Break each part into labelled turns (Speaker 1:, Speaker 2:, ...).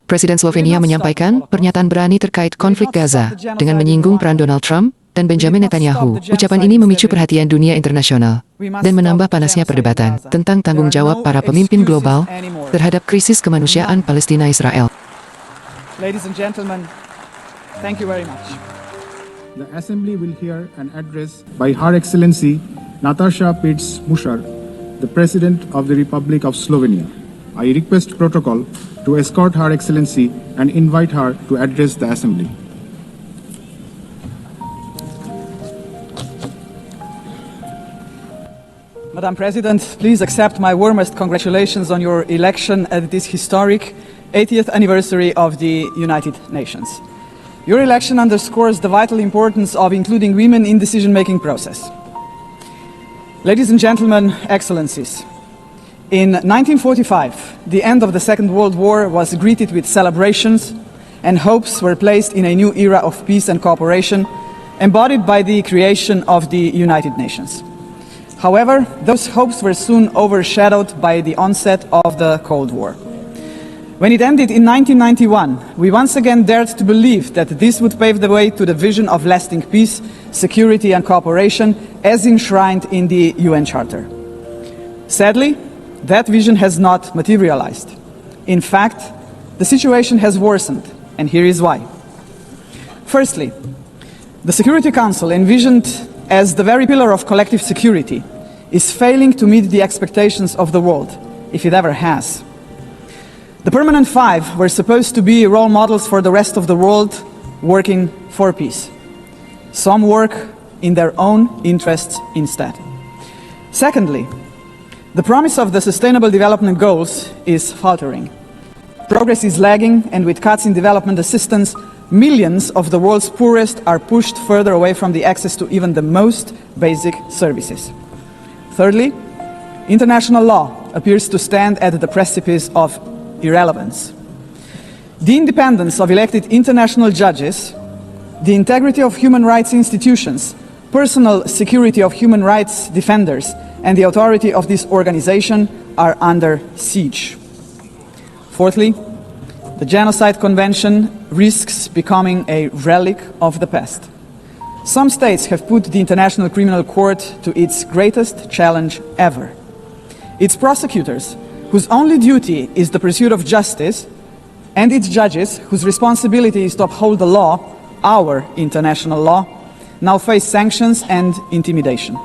Speaker 1: Presiden Slovenia menyampaikan pernyataan berani terkait konflik Gaza dengan menyinggung peran Donald Trump dan Benjamin Netanyahu. Ucapan ini memicu perhatian dunia internasional dan menambah panasnya perdebatan tentang tanggung jawab para pemimpin global terhadap krisis kemanusiaan Palestina-Israel.
Speaker 2: Ladies and gentlemen, thank you very much.
Speaker 3: The Assembly will hear an address by Her Excellency Nataša Pirc Musar, the President of the Republic of Slovenia. I request protocol to escort Her Excellency and invite her to address the Assembly.
Speaker 2: Madam President, please accept my warmest congratulations on your election at this historic 80th anniversary of the United Nations. Your election underscores the vital importance of including women in the decision-making process. Ladies and gentlemen, Excellencies, in 1945, the end of the Second World War was greeted with celebrations, and hopes were placed in a new era of peace and cooperation, embodied by the creation of the United Nations. However, those hopes were soon overshadowed by the onset of the Cold War. When it ended in 1991, we once again dared to believe that this would pave the way to the vision of lasting peace, security and cooperation as enshrined in the UN Charter. Sadly, that vision has not materialized. In fact, the situation has worsened, and here is why. Firstly, the Security Council, envisioned as the very pillar of collective security, is failing to meet the expectations of the world, if it ever has. The Permanent Five were supposed to be role models for the rest of the world working for peace. Some work in their own interests instead. Secondly, the promise of the Sustainable Development Goals is faltering. Progress is lagging, and with cuts in development assistance, millions of the world's poorest are pushed further away from the access to even the most basic services. Thirdly, international law appears to stand at the precipice of irrelevance. The independence of elected international judges, the integrity of human rights institutions, personal security of human rights defenders, and the authority of this organization are under siege. Fourthly, the Genocide Convention risks becoming a relic of the past. Some states have put the International Criminal Court to its greatest challenge ever. Its prosecutors, whose only duty is the pursuit of justice, and its judges, whose responsibility is to uphold the law, our international law, now face sanctions and intimidation.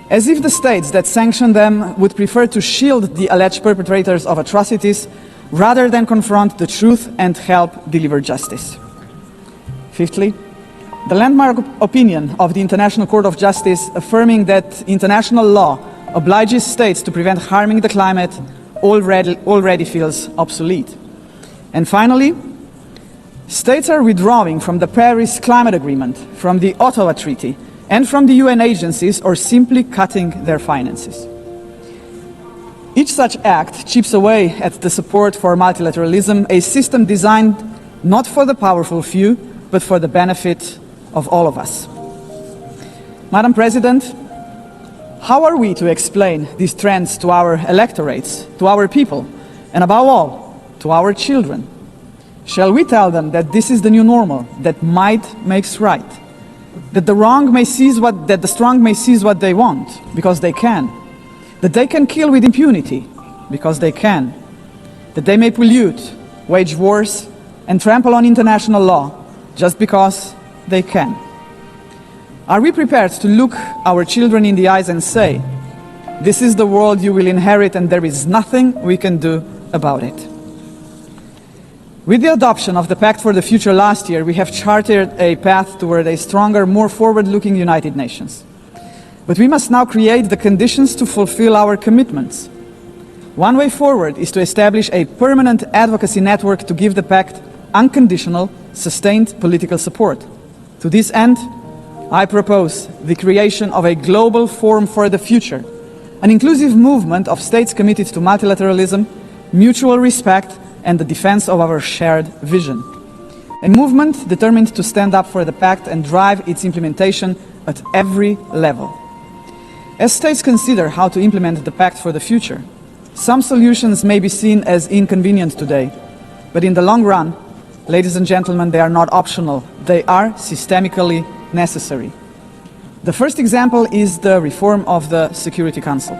Speaker 2: As if the states that sanction them would prefer to shield the alleged perpetrators of atrocities rather than confront the truth and help deliver justice. Fifthly, the landmark opinion of the International Court of Justice affirming that international law obliges states to prevent harming the climate already feels obsolete. And finally, states are withdrawing from the Paris Climate Agreement, from the Ottawa Treaty, and from the UN agencies, or simply cutting their finances. Each such act chips away at the support for multilateralism, a system designed not for the powerful few, but for the benefit of all of us. Madam President, how are we to explain these trends to our electorates, to our people, and above all, to our children? Shall we tell them that this is the new normal, that might makes right? That the strong may seize what they want, because they can. That they can kill with impunity, because they can. That they may pollute, wage wars, and trample on international law, just because they can. Are we prepared to look our children in the eyes and say, "This is the world you will inherit, and there is nothing we can do about it"? With the adoption of the Pact for the Future last year, we have charted a path toward a stronger, more forward-looking United Nations. But we must now create the conditions to fulfill our commitments. One way forward is to establish a permanent advocacy network to give the Pact unconditional, sustained political support. To this end, I propose the creation of a global forum for the future, an inclusive movement of states committed to multilateralism, mutual respect, and the defense of our shared vision. A movement determined to stand up for the Pact and drive its implementation at every level. As states consider how to implement the Pact for the future, some solutions may be seen as inconvenient today, But in the long run, ladies and gentlemen, they are not optional. They are systemically necessary. The first example is the reform of the Security Council.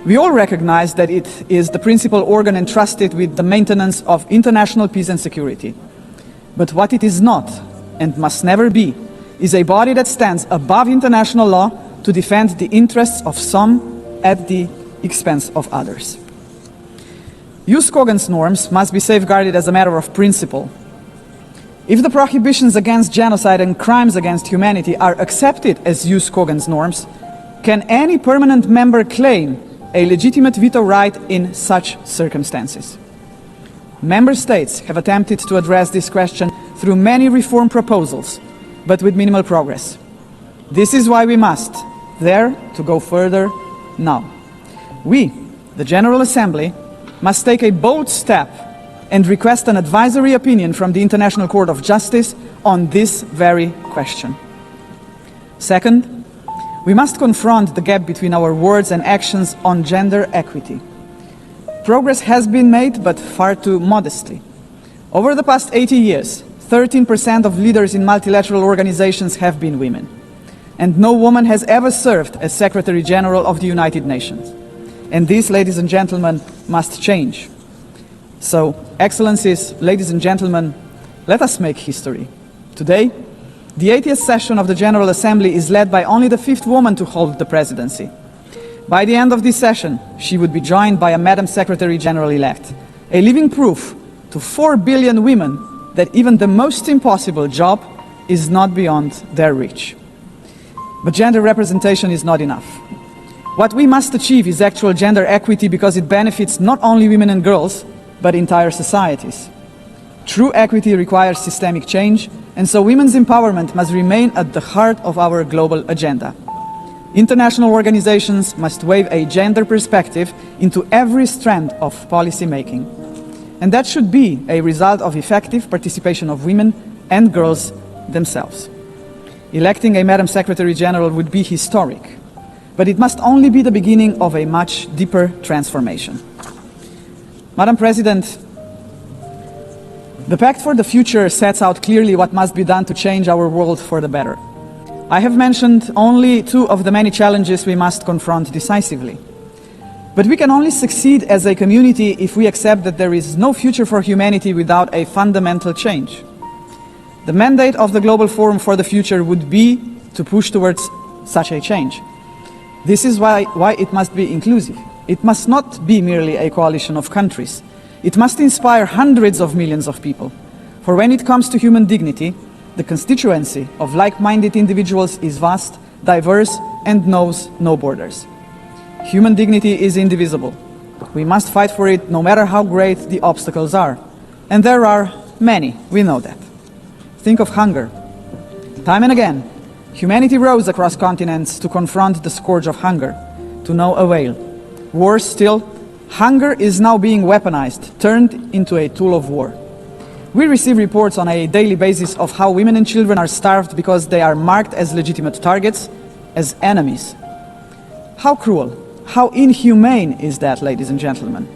Speaker 2: We all recognize that it is the principal organ entrusted with the maintenance of international peace and security. But what it is not, and must never be, is a body that stands above international law to defend the interests of some at the expense of others. Jus cogens norms must be safeguarded as a matter of principle. If the prohibitions against genocide and crimes against humanity are accepted as jus cogens norms, can any permanent member claim a legitimate veto right in such circumstances? Member states have attempted to address this question through many reform proposals, but with minimal progress. This is why we must dare to go further now. We, the General Assembly, must take a bold step and request an advisory opinion from the International Court of Justice on this very question. Second, we must confront the gap between our words and actions on gender equity. Progress has been made, but far too modestly. Over the past 80 years, 13% of leaders in multilateral organizations have been women. And no woman has ever served as Secretary General of the United Nations. And this, ladies and gentlemen, must change. So, Excellencies, ladies and gentlemen, let us make history. Today, the 80th session of the General Assembly is led by only the 5th woman to hold the presidency. By the end of this session, she would be joined by a Madam Secretary General-elect, a living proof to 4 billion women that even the most impossible job is not beyond their reach. But gender representation is not enough. What we must achieve is actual gender equity because it benefits not only women and girls, but entire societies. True equity requires systemic change, and so women's empowerment must remain at the heart of our global agenda. International organizations must wave a gender perspective into every strand of policy making. And that should be a result of effective participation of women and girls themselves. Electing a Madam Secretary General would be historic, but it must only be the beginning of a much deeper transformation. Madam President, the Pact for the Future sets out clearly what must be done to change our world for the better. I have mentioned only 2 of the many challenges we must confront decisively. But we can only succeed as a community if we accept that there is no future for humanity without a fundamental change. The mandate of the Global Forum for the Future would be to push towards such a change. This is why it must be inclusive. It must not be merely a coalition of countries. It must inspire hundreds of millions of people. For when it comes to human dignity, the constituency of like-minded individuals is vast, diverse, and knows no borders. Human dignity is indivisible. We must fight for it no matter how great the obstacles are. And there are many, we know that. Think of hunger. Time and again, humanity rose across continents to confront the scourge of hunger, to no avail. Worse still, hunger is now being weaponized, turned into a tool of war. We receive reports on a daily basis of how women and children are starved because they are marked as legitimate targets, as enemies. How cruel, how inhumane is that, ladies and gentlemen?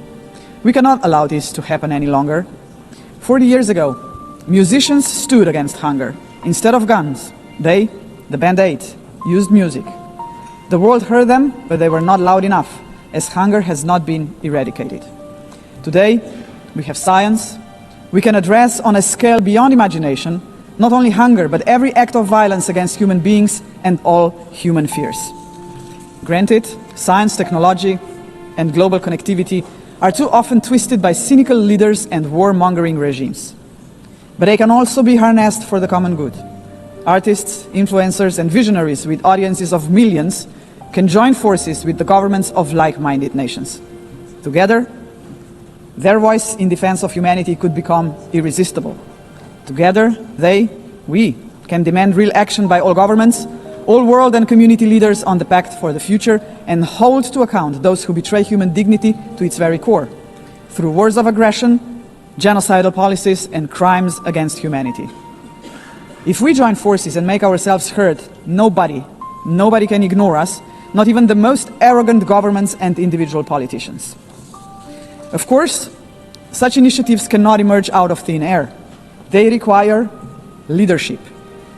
Speaker 2: We cannot allow this to happen any longer. 40 years ago, musicians stood against hunger. Instead of guns, they, the Band 8, used music. The world heard them, but they were not loud enough, as hunger has not been eradicated. Today, we have science. We can address on a scale beyond imagination, not only hunger, but every act of violence against human beings and all human fears. Granted, science, technology, and global connectivity are too often twisted by cynical leaders and warmongering regimes. But they can also be harnessed for the common good. Artists, influencers, and visionaries with audiences of millions can join forces with the governments of like-minded nations. Together, their voice in defense of humanity could become irresistible. Together, we can demand real action by all governments, all world and community leaders on the Pact for the Future, and hold to account those who betray human dignity to its very core, through wars of aggression, genocidal policies, and crimes against humanity. If we join forces and make ourselves heard, nobody can ignore us, not even the most arrogant governments and individual politicians. Of course, Such initiatives cannot emerge out of thin air. They require leadership,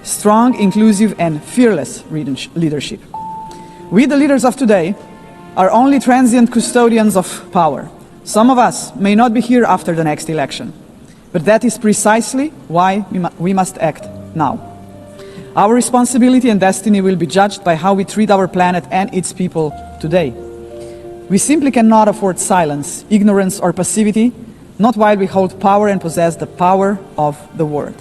Speaker 2: strong, inclusive, and fearless leadership. We, the leaders of today, are only transient custodians of power. Some of us may not be here after the next election, but that is precisely why we must act now. Our responsibility and destiny will be judged by how we treat our planet and its people today. We simply cannot afford silence, ignorance, or passivity, not while we hold power and possess the power of the word.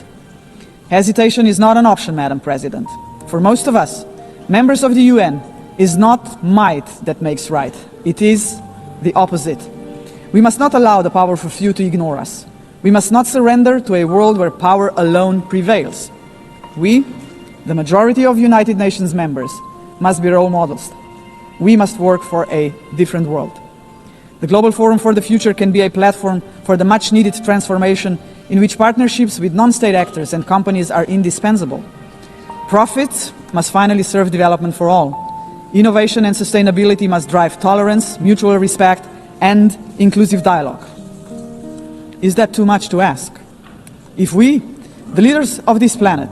Speaker 2: Hesitation is not an option, Madam President. For most of us, members of the UN, is not might that makes right. It is the opposite. We must not allow the powerful few to ignore us. We must not surrender to a world where power alone prevails. We, the majority of United Nations members, must be role models. We must work for a different world. The Global Forum for the Future can be a platform for the much-needed transformation in which partnerships with non-state actors and companies are indispensable. Profits must finally serve development for all. Innovation and sustainability must drive tolerance, mutual respect, and inclusive dialogue. Is that too much to ask? If we, the leaders of this planet,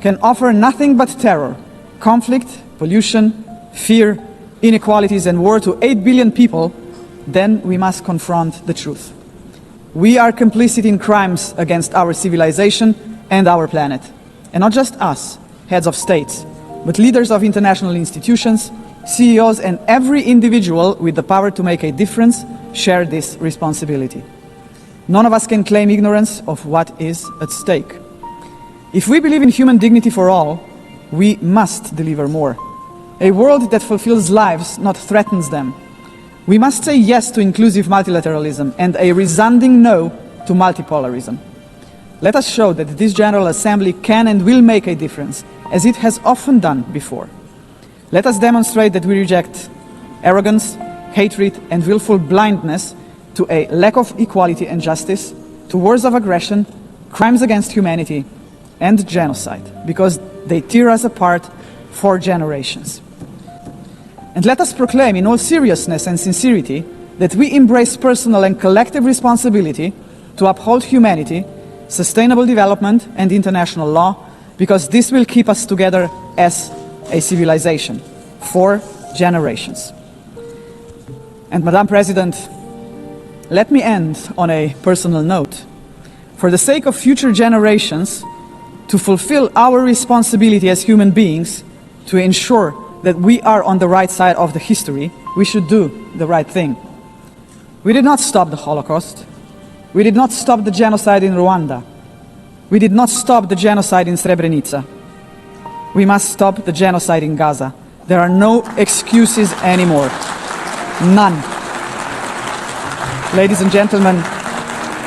Speaker 2: can offer nothing but terror, conflict, pollution, fear, inequalities, and war to 8 billion people, then we must confront the truth. We are complicit in crimes against our civilization and our planet. And not just us, heads of states, but leaders of international institutions, CEOs, and every individual with the power to make a difference share this responsibility. None of us can claim ignorance of what is at stake. If we believe in human dignity for all, we must deliver more. A world that fulfills lives, not threatens them. We must say yes to inclusive multilateralism and a resounding no to multipolarism. Let us show that this General Assembly can and will make a difference, as it has often done before. Let us demonstrate that we reject arrogance, hatred, and willful blindness to a lack of equality and justice, to wars of aggression, crimes against humanity, and genocide, because they tear us apart for generations. And let us proclaim in all seriousness and sincerity that we embrace personal and collective responsibility to uphold humanity, sustainable development, and international law, because this will keep us together as a civilization for generations. And Madam President, let me end on a personal note. For the sake of future generations, to fulfill our responsibility as human beings, to ensure that we are on the right side of the history, we should do the right thing. We did not stop the Holocaust. We did not stop the genocide in Rwanda. We did not stop the genocide in Srebrenica. We must stop the genocide in Gaza. There are no excuses anymore. None. Ladies and gentlemen,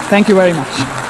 Speaker 2: thank you very much.